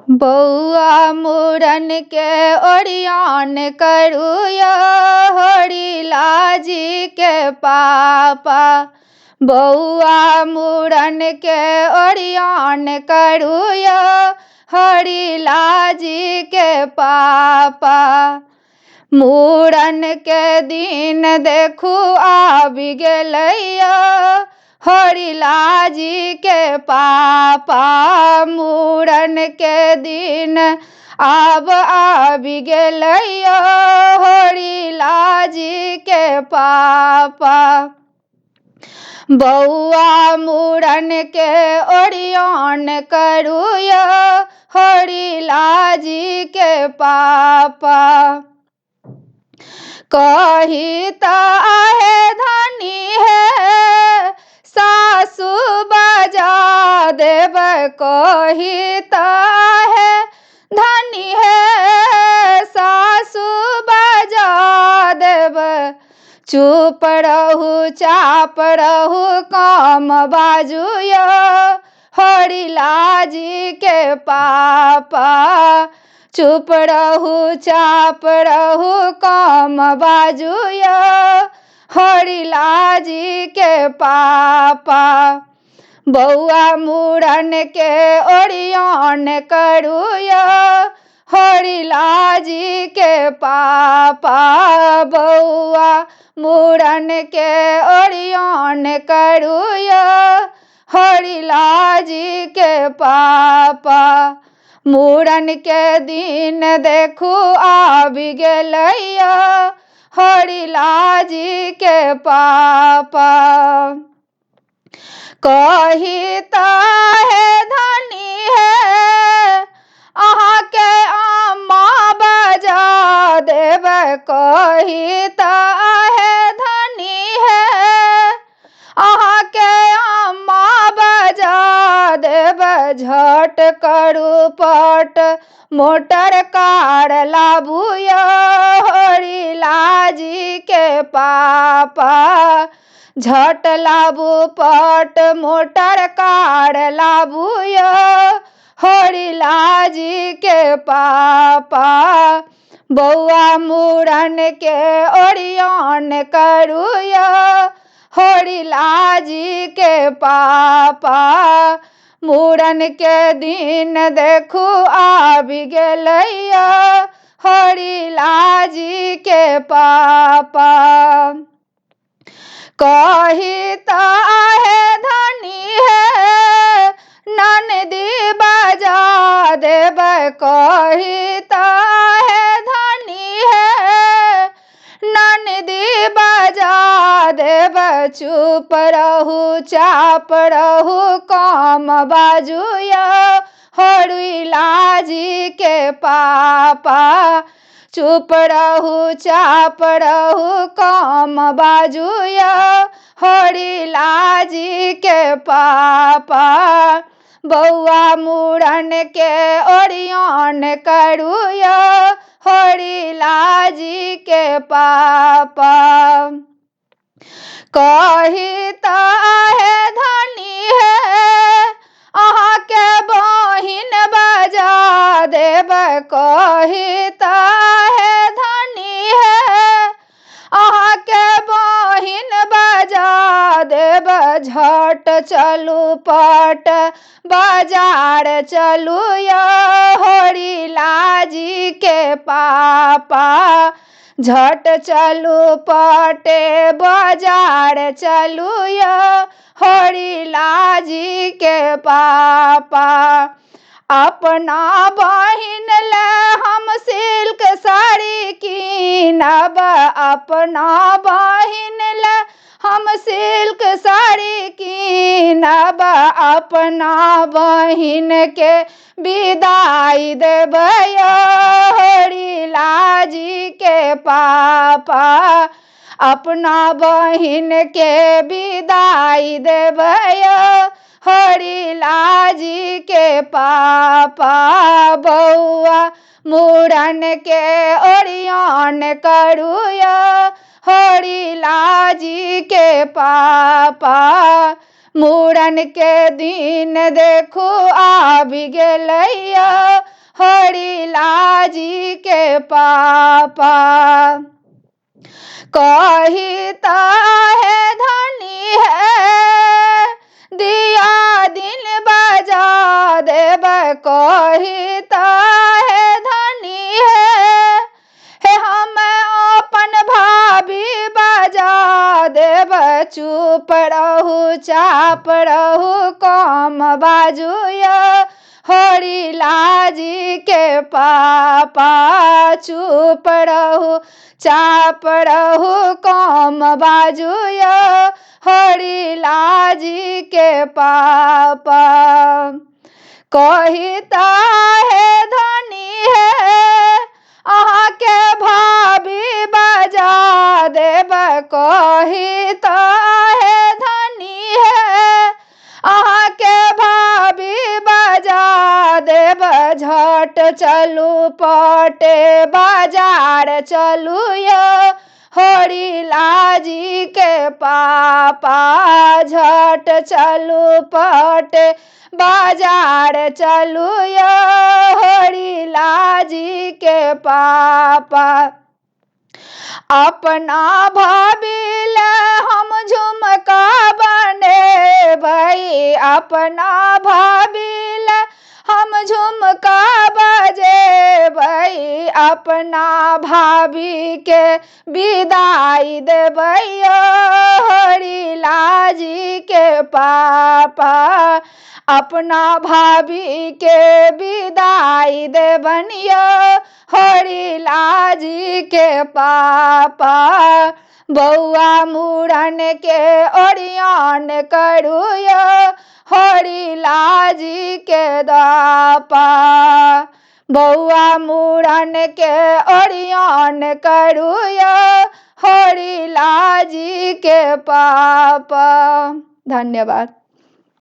बौआ मूड़न के ओरियान करूया हरिला जी के पापा। बौआ मूड़न के ओरियान करूया हरिला जी के पापा। मूड़न के दिन देखू आबि गेलैया हरिला जी के पापा। मूड़न के दिन आबि गेलैया हरिला जी के पापा। बौआ मूड़न के ओरियान करूया हरिला जी के पापा। कही ताहे धनी है सासु बजा देब। कही ताहे धनी है सासु बजा देब। चुप रहू चाप रहू काम बाजुया हरिला जी के पापा। चुप रहू चाप रहू काम बाजुया हरिला जी के पापा। बौआ मूड़न के ओरियान करूया हरिला जी के पापा। बौआ मूड़न के ओरियान करूया हरिला जी के पापा। मूड़न के दिन देखू आबि गेलैया हरिला जी के पापा। कही ताहे धनी है अहाँ के अम्मा बजा देब। कही ताहे धनी है अहाँ के अम्मा बजा देब। झट करू पट मोटर कार लाबूया हरिला जी के पापा। झट लाबू पट मोटर कार लाबूया हरिला जी के पापा। बौआ मूड़न के ओरियान करूया हरिला जी के पापा। मूड़न के दिन देखू आबि गेलैया हरिला जी के पापा। कही ताहे धनी है ननदी बजा देब। कही ताहे धनी है ननदी बजा देब। चुप रहू चाप रहू काम बाजुया हरिला जी के पापा। चुप रहू चाप रहू काम बाजुया हरिला जी के पापा। बौआ मूड़न के ओरियान करूया हरिला जी के पापा। कही ताहे धनी है अहाँ के बहिन बजा देब। कही ताहे धनी है अहाँ के बहिन बजा देब। झट चलू पट बाजार चलूया हरिला जी के पापा। झट चलू पटे बाजार चलूया हरिला जी के पापा। अपना बहिन ले हम सिल्क साड़ी कीनब। अपना बहिन ले हम सिल्क साड़ी कीनब। अपना बहिन के विदाई देबै हरिला जी के पापा। अपना बहिन के विदाई देबै हरिला जी के पापा। बौआ मूड़न के ओरियान करूया हरिला जी के पापा। मूड़न के दिन देखू आबि गेलैया हरिलाल जी के पापा। कहता है धनी है दिया दिन बजा देब, कहता है धनी है हम अपन भाभी बजा देब। चुप रहू चाप रहू कम बाजुया हरिलाल जी के पापा। चुप रहू चाप रहू कम बाजुया हरिलाल जी के पापा। कहता है धनी है अहाँ के भाभी बजा देब, कहता है धनी है अहाँ के भाभी बजा देब। झट चलू पटे बाजार चलू यो हरिलाल जी के पापा। झट चलू पटे बाजार चलू यो हरिलाल जी के पापा। अपना भाभी ले हम झुमका बने भाई, अपना भाभी ले हम झुमका बजे भाई। अपना भाभी के विदाई देबै हरिलाल जी के पापा। अपना भाभी के विदाई देबनिया हरिलाल जी के पापा। बउआ मूड़न के ओरियान करूया हरिलाल जी के दापा। बउआ मूड़न के ओरियान करूया हरिलाल जी के पापा। धन्यवाद।